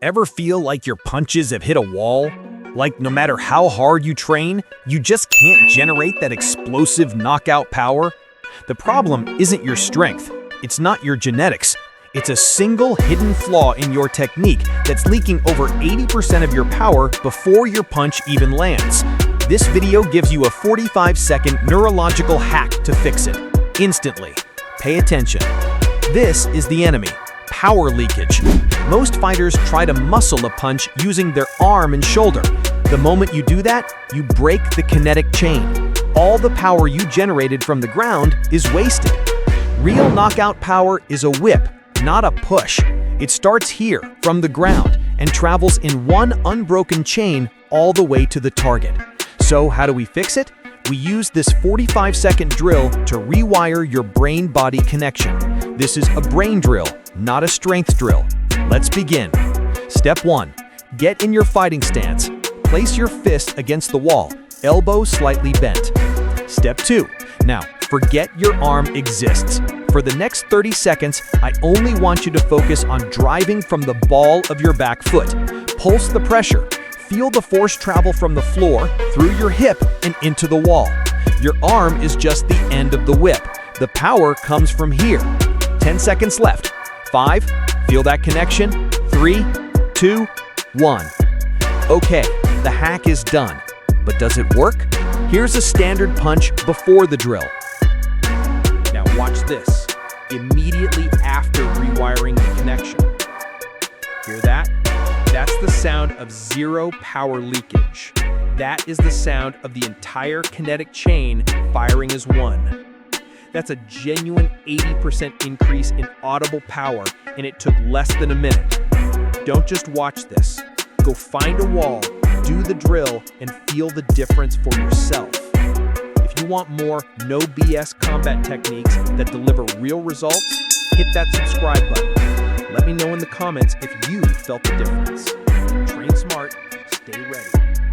Ever feel like your punches have hit a wall? Like no matter how hard you train, you just can't generate that explosive knockout power? The problem isn't your strength. It's not your genetics. It's a single hidden flaw in your technique that's leaking over 80% of your power before your punch even lands. This video gives you a 45-second neurological hack to fix it, instantly. Pay attention. This is the enemy, power leakage. Most fighters try to muscle a punch using their arm and shoulder. The moment you do that, you break the kinetic chain. All the power you generated from the ground is wasted. Real knockout power is a whip, not a push. It starts here, from the ground, and travels in one unbroken chain all the way to the target. So how do we fix it? We use this 45-second drill to rewire your brain-body connection. This is a brain drill, not a strength drill. Let's begin. Step 1. Get in your fighting stance. Place your fist against the wall, elbow slightly bent. Step 2. Now, forget your arm exists. For the next 30 seconds, I only want you to focus on driving from the ball of your back foot. Pulse the pressure. Feel the force travel from the floor, through your hip, and into the wall. Your arm is just the end of the whip. The power comes from here. 10 seconds left. 5. Feel that connection? 3, 2, 1. Okay, the hack is done. But does it work? Here's a standard punch before the drill. Now watch this. Immediately after rewiring the connection. Hear that? That's the sound of zero power leakage. That is the sound of the entire kinetic chain firing as one. That's a genuine 80% increase in audible power, and it took less than a minute. Don't just watch this. Go find a wall, do the drill, and feel the difference for yourself. If you want more no BS combat techniques that deliver real results, hit that subscribe button. Let me know in the comments if you felt the difference. Train smart, stay ready.